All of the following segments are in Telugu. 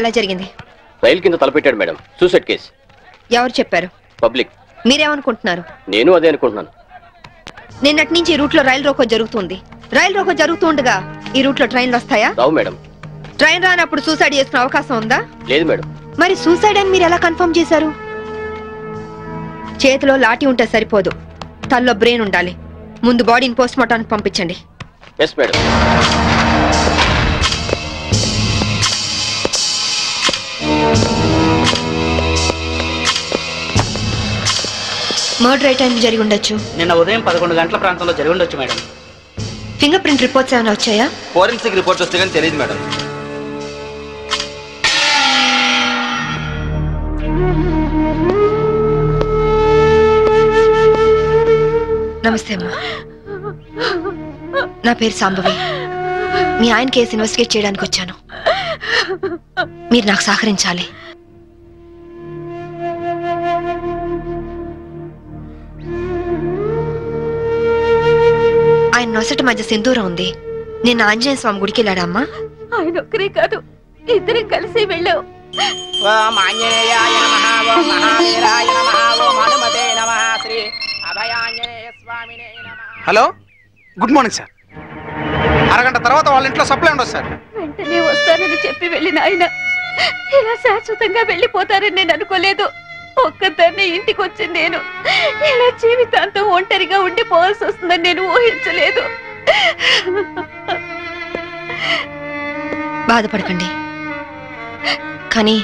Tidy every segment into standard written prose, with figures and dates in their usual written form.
ఎలా జరిగింది? రైలు కింద తలపెట్టాడు మేడం. Suicide case. ఎవరు చెప్పారు? పబ్లిక్. మీరేమనుకుంటున్నారు? నేను అదే అనుకుంటున్నాను. నిన్నటి నుంచి ఈ రూట్ లో రైలు రోకో జరుగుతుంది. రైలు రోకో జరుగుతుండగా ఈ రూట్ లో ట్రైన్లు వస్తాయా? రావు మేడం. ట్రైన్ రానప్పుడు సూసైడ్ చేసుకునే అవకాశం ఉందా? లేదు మేడం. మరి సూసైడ్ అని మీరు ఎలా కన్ఫర్మ్ చేశారు? చేతిలో లాఠీ ఉంటే సరిపోదు, తల్లో బ్రెయిన్ ఉండాలి. ముందు బాడీని పోస్ట్ మార్టానికి పంపించండి. Yes madam. మర్డర్ ఏ టైం జరిగి ఉండొచ్చు? నిన్న ఉదయం 11 గంటల ప్రాంతంలో జరిగి ఉండొచ్చు మేడం. ఫింగర్ ప్రింట్ రిపోర్ట్స్ ఏమైనా వచ్చాయా? ఫోరెన్సిక్ రిపోర్ట్స్ వస్తే కానీ తెలియదు మేడం. నమస్తే అమ్మా, నా పేరు సాంబవి. మీ ఆయన కేసు ఇన్వెస్టిగేట్ చేయడానికి వచ్చాను. మీరు నాకు సహకరించాలి. ఆయన నొసటి మధ్య సింధూరం ఉంది. నిన్న ఆంజనేయ స్వామి గుడికి వెళ్ళాడమ్మా? ఆయన ఒక్కరే కాదు, ఇద్దరం కలిసి వెళ్ళావు. Hello, good morning sir. అరగంట తర్వాత వాళ్ళ ఇంట్లో సప్లై ఉండదు సార్. వెంటనే వస్తానని చెప్పి వెళ్ళిన ఆయన ఇలా శాశ్వతంగా వెళ్ళిపోతారని నేను అనుకోలేదు. ఒక్కదాన్ని ఇంటికి వచ్చింది నేను. ఇలా జీవితాంతం ఒంటరిగా ఉండిపోవాల్సి వస్తుందని నేను ఊహించలేదు. బాధపడకండి, కానీ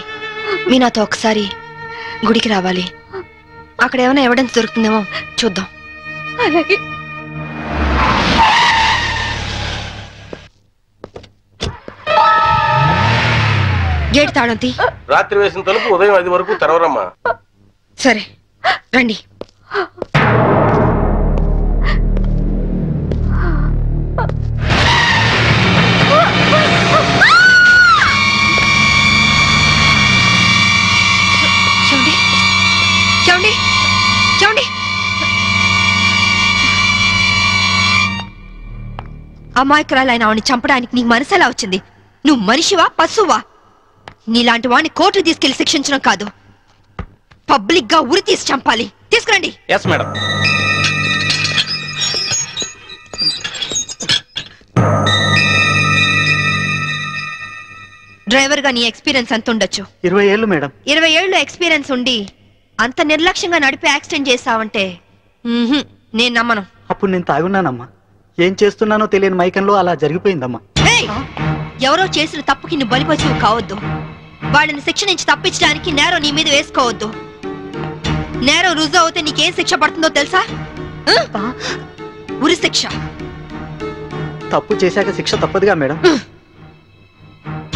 మీ నాతో ఒకసారి గుడికి రావాలి. అక్కడ ఏమైనా ఎవిడెన్స్ దొరుకుతుందేమో చూద్దాం. అలాగే. గేట్ తాళం తీ. రాత్రి వేసిన తలుపు ఉదయం 5 వరకు తెరవరమ్మా. సరే రండి. అమాయకురాలైన ఆవిని చంపడానికి నీకు మనసు ఎలా వచ్చింది? నువ్వు మనిషివా పశువా? నీలాంటి వాడిని కోర్టు తీసుకెళ్లి శిక్షించడం కాదు, పబ్లిక్ గా ఉరి తీసి చంపాలి. తీసుకురండి. Yes madam. డ్రైవర్ గా నీ ఎక్స్పీరియన్స్ ఎంత ఉండొచ్చు? 20 ఏళ్ళు మేడం. 20 ఏళ్ళు ఎక్స్పీరియన్స్ ఉండి అంత నిర్లక్ష్యంగా నడిపి యాక్సిడెంట్ చేసావంటే నేను నమ్మను. అప్పుడు నేను తాగున్నానమ్మా. ఏం చేస్తున్నానో తెలియని మైకంలో అలా జరిగిపోయిందమ్మా. ఎవరో చేసిన తప్పుకి నువ్వు బలిపశువు కావద్దు. వాళ్ళని శిక్ష నుంచి తప్పించడానికి నేరం నీ మీద వేసుకోవద్దు. నేరం రుజువు అవుతే నీకేం శిక్ష పడుతుందో తెలుసా? ఉరి శిక్ష. తప్పు చేశాక శిక్ష తప్పదుగా మేడం?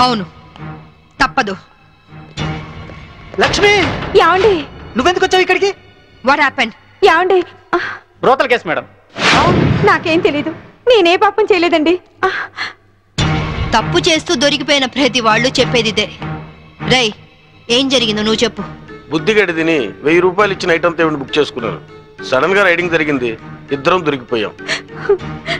అవును, తప్పదు. లక్ష్మి, యాండి నువ్వెందుకు వచ్చావు ఇక్కడికి? What happened? యాండి బ్రోతల్ కేసు మేడం. నాకేం తెలీదు, నేనే పాపం చేయలేదండి. తప్పు చేస్తూ దొరికిపోయిన ప్రతి వాళ్ళు చెప్పేది ఇదే. రై, ఏం జరిగిందో నువ్వు చెప్పు. బుద్ధిగడి తిని 1000 రూపాయలు ఇచ్చిన ఐటమ్ తేవిని బుక్ చేసుకున్నాను. సడన్ గా రైడింగ్ జరిగింది, ఇద్దరం దొరికిపోయాం.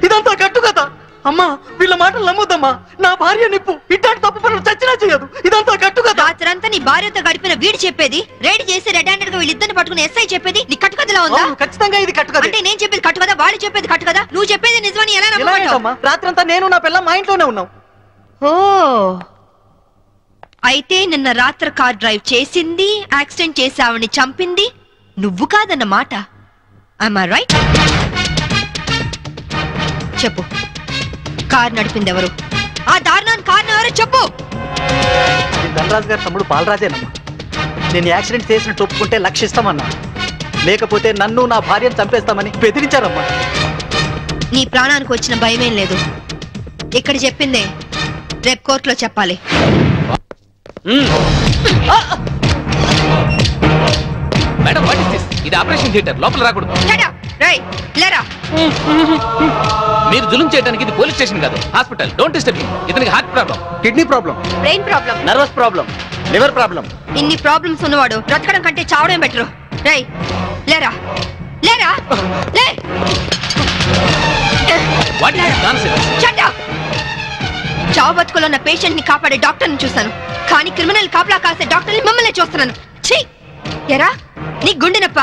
ఇదంతా కట్టు కదా అమ్మా. వీళ్ళ మాటలు నమ్మొద్దమ్మా. నా భార్య నిప్పు ఇట్లాంటి తప్పు పనులు చచ్చినా చేయదు. ఇదంతా కట్టు కదా. రాత్రంతా నీ భార్యతో గడిపిన వీడు చెప్పేది, రైడ్ చేసి రెడ్ హ్యాండెడ్ గా వీళ్ళిద్దరిని పట్టుకుని ఎస్ఐ చెప్పేది నీ కట్టు కథలా ఉందా? ఖచ్చితంగా ఇది కట్టు కదా. అంటే నేను చెప్పేది కట్టు కదా, వాళ్ళు చెప్పేది కట్టు కదా. నువ్వు చెప్పేది నిజమని ఎలా నమ్మమంటావు? రాత్రంతా నేను నా పిల్ల మా ఇంట్లోనే ఉన్నాం. ఓ, అయితే నిన్న రాత్రి కార్ డ్రైవ్ చేసింది, యాక్సిడెంట్ చేసావని చంపింది నువ్వు కాదన్న మాట. I right? చెప్పు, కార్ నడిపింది ఎవరు? ఆ దారుణాన్ని కారణం ఎవరో చెప్పు. ధనరాజు గారి తమ్ముడు బాలరాజేనమ్మా. నేను యాక్సిడెంట్ చేసినట్టు ఒప్పుకుంటే లక్షిస్తామన్నా, లేకపోతే నన్ను నా భార్యను చంపేస్తామని బెదిరించారమ్మా. నీ ప్రాణానికి వచ్చిన భయమేం లేదు. ఇక్కడ చెప్పిందే రేపు కోర్టులో చెప్పాలి. Madam, what is this? ఇది ఆపరేషన్ థియేటర్, లోపల రాకూడదు. మీరు జులుం చేయడానికి ఇది పోలీస్ స్టేషన్ కాదు, హాస్పిటల్. Don't disturb him. ఇతనికి heart problem, kidney problem, brain problem, nervous problem, liver problem. ఇన్ని ప్రాబ్లమ్స్ ఉన్నవాడు బ్రతకడం కంటే చావడం బెటరు. రై, లేరా లేరా లే. What is this nonsense? Shut up. చావు బతుకులో ఉన్న పేషెంట్ ని కాపాడే డాక్టర్ ని చూశాను, కానీ క్రిమినల్ కాపలా కాసే డాక్టర్ ని మిమ్మల్ని చూస్తున్నాను. ఛీ! ఎరా నీ గుండె నొప్ప,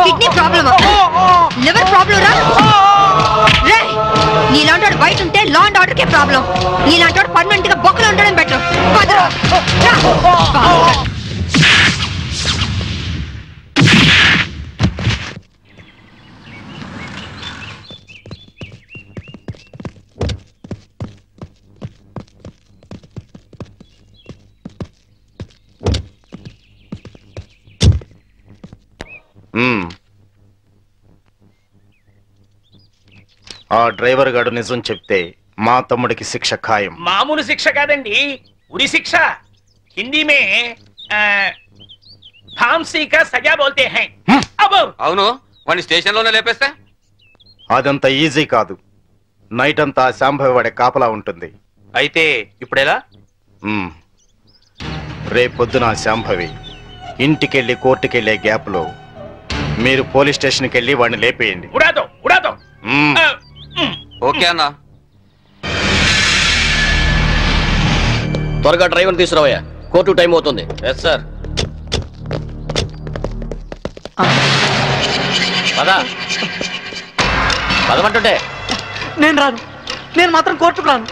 కిడ్నీ ప్రాబ్లమా, లివర్ ప్రాబ్లం రా? నీలాంటి వాడు బయట ఉంటే law and order K problem. నీలాంటి వాడు పర్మనెంట్ గా బొక్కలో ఉండడం బెటర్. ఆ డ్రైవర్ గాడు నిజం చెప్తే మా తమ్ముడికి శిక్ష ఖాయం. మామూలు శిక్ష కాదండి, ఉరి శిక్ష. హిందీ మే फांसी का सजा बोलते हैं. అవును, వాడిని స్టేషన్ లోనే లేపేస్తే అదంత ఈజీ కాదు. నైట్ అంతా శాంభవి వాడే కాపలా ఉంటుంది. అయితే ఇప్పుడెలా? రేపొద్దున శాంభవి ఇంటికెళ్ళి కోర్టుకెళ్లే గ్యాప్ లో మీరు పోలీస్ స్టేషన్కి వెళ్ళి వాడిని లేపేయండి. ఓకే అన్నా. త్వరగా డ్రైవర్ తీసుకురావయ్యా, కోర్టు టైం అవుతుంది. Yes sir. పదమంటుంటే నేను రాను, నేను మాత్రం కోర్టుకు రాను.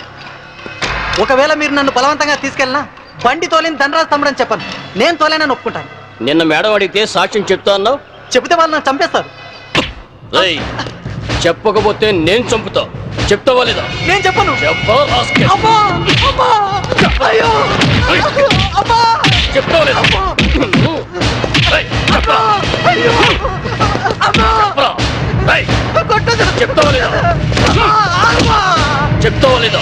ఒకవేళ మీరు నన్ను బలవంతంగా తీసుకెళ్ళినా బండి తోలేని ధనరాజు తమ్ముడని చెప్పను, నేను తోలేనని ఒప్పుకుంటాను. నిన్న మేడం అడిగితే సాక్ష్యం చెప్తా అన్నావు. చెబితే వాళ్ళు నన్ను చంపేస్తారు. చెప్పకపోతే నేను చంపుతా. చెప్తావా లేదా? నేను చెప్పను. చెప్తావా లేదా? చెప్తావా లేదా? చెప్తావా లేదా?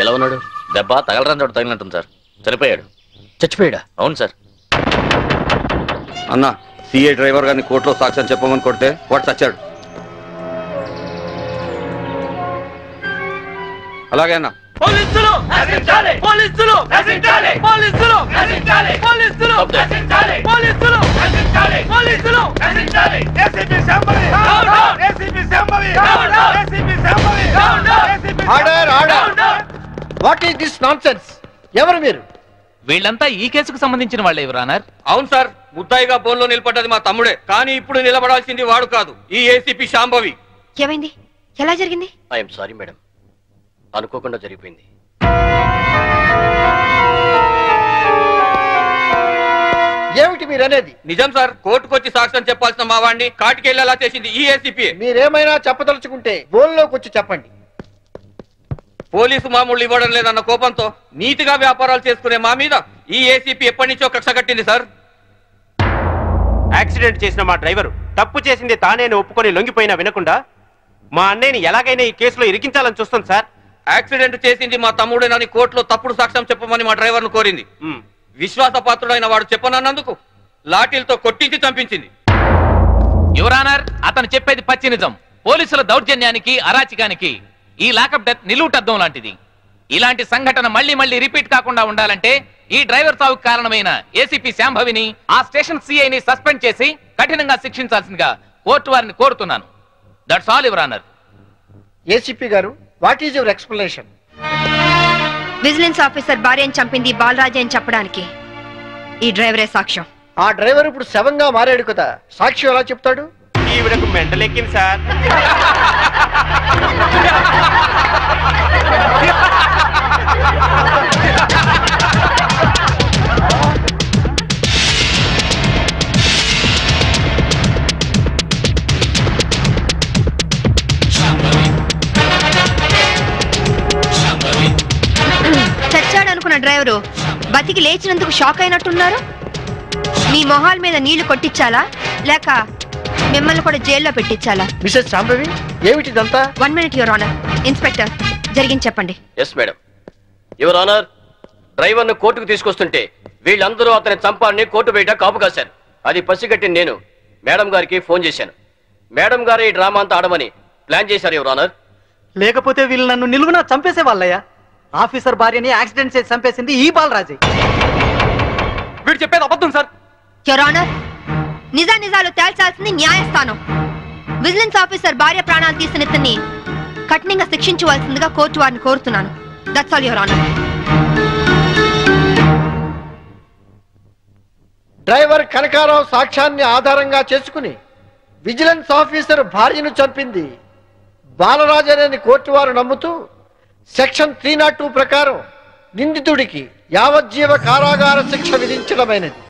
ఎలా ఉన్నాడు? దెబ్బ తగలరాని చోట తగిలినట్టుంది సార్. చనిపోయాడు. చచ్చిపోయాడా? అవును సార్. అన్నా, సిఐ డ్రైవర్ గారిని కోర్టులో సాక్ష్యం చెప్పమని కొడితే వాడు చచ్చాడు. అలాగే అన్నా. పోలీసులు నశించాలి, పోలీసులు నశించాలి, పోలీసులు నశించాలి, పోలీసులు నశించాలి, పోలీసులు నశించాలి, పోలీసులు నశించాలి. ACP Shambhavi down, ACP Shambhavi down, ACP Shambhavi down, ACP order order. What is this nonsense? ఎవరు మీరు? వీళ్ళంతా ఈ కేసుకు సంబంధించిన వాళ్ళే యువర్ ఆనర్. అవును సార్, ముద్దాయిగా బోన్లో నిలబడ్డది మా తమ్ముడే, కానీ ఇప్పుడు నిలబడాల్సింది వాడు కాదు, ఈ ఏసీపీ శాంభవి. ఏమైంది? ఎలా జరిగింది? ఐఎమ్ సారీ మేడం, అనుకోకుండా జరిగిపోయింది. ఏమిటి మీరు అనేది? నిజం సార్, కోర్టుకు వచ్చి సాక్ష్యం చెప్పాల్సిన మా వాడిని కాటికెళ్ళేలా చేసింది ఈ ఏసీపీ. మీరేమైనా చెప్పదలుచుకుంటే బోన్లోకి వచ్చి చెప్పండి. పోలీసు మామూలు ఇవ్వడం లేదన్న కోపంతో నీతిగా వ్యాపారాలు చేసుకునే మా మీద ఈ ఏసీపీ ఎప్పటి నుంచో కక్ష కట్టింది సార్. యాక్సిడెంట్ చేసిన మా డ్రైవరు తప్పు చేసింది తానేని ఒప్పుకొని లొంగిపోయినా వినకుండా మా అన్నయ్యని ఎలాగైనా ఈ కేసులో ఇరికించాలని చూస్తుంది సార్. యాక్సిడెంట్ చేసింది మా తమ్ముడేనని కోర్టులో తప్పుడు సాక్ష్యం చెప్పమని మా డ్రైవర్ను కోరింది. విశ్వాసపాత్రుడైన వాడు చెప్పనన్నందుకు లాఠీలతో కొట్టించి చంపించింది. యువర్ ఆనర్, అతను చెప్పేది పచ్చి నిజం. పోలీసుల దౌర్జన్యానికి, అరాచకానికి ఈ లాకప్ డెత్ నిలువుటద్దం లాంటిది. ఇలాంటి సంఘటన మళ్లీ మళ్లీ రిపీట్ కాకుండా ఉండాలంటే ఈ డ్రైవర్ సావుకు కారణమైన ఏసీపీ శాంభవిని, ఆ స్టేషన్ సిఐని సస్పెండ్ చేసి కఠినంగా శిక్షించాల్సిందిగా కోర్టు వారిని కోరుతున్నాను. That's all your honour. ACP గారు, what is your explanation? Vigilance officer భార్యను చంపింది బాలరాజే అని చెప్పడానికి ఈ డ్రైవరే సాక్ష్యం. ఆ డ్రైవర్ ఇప్పుడు శవంగా మారాడు కదా, సాక్షి ఎలా చెప్తాడు? ఈవిడకు మెంటలెక్కింది సార్. చచ్చాడనుకున్న డ్రైవరు బతికి లేచినందుకు షాక్ అయినట్టున్నారు. మీ మొహాల మీద నీళ్లు కొట్టించాలా లేక మిమ్మల్ని కూడా జైల్లో పెట్టించాలా? మిసెస్ శాంభవి, ఏమిటిదంతా? 1 minute యువర్ ఆనర్. ఇన్స్పెక్టర్, జరిగింది చెప్పండి. Yes madam. Your honour, driver ను కోర్టుకు తీసుకొస్తుంటే వీళ్ళందరూ అతని చంపాలని కోర్టు బయట కాపు కాశారు. అది పసిగట్టి నేను మేడం గారికి ఫోన్ చేశాను. మేడం గారు ఈ డ్రామా అంతా ఆడమని ప్లాన్ చేశారు యువర్ ఆనర్. లేకపోతే వీళ్ళు నన్ను నిలువున చంపేసే వాళ్ళయ్యా. ఆఫీసర్ భార్యని యాక్సిడెంట్ చేసి చంపేసింది ఈ బాలరాజే. వీడు చెప్పేది అబద్ధం సార్. యువర్ ఆనర్, నిజాలు తేల్చాల్సింది న్యాయస్థానం. విజిలెన్స్ ఆఫీసర్ భార్య ప్రాణాలు తీసిన ఇతన్ని కఠినంగా శిక్షించవలసిందిగా కోర్టు వారిని కోరుతున్నాను. That's all your honour. Driver Kanakarao సాక్ష్యాన్ని ఆధారంగా చేసుకుని విజిలెన్స్ ఆఫీసర్ భార్యను చంపింది బాలరాజనేని కోర్టు వారు నమ్ముతూ సెక్షన్ 302 ప్రకారం నిందితుడికి యావజ్జీవ కారాగార శిక్ష విధించడమైనది.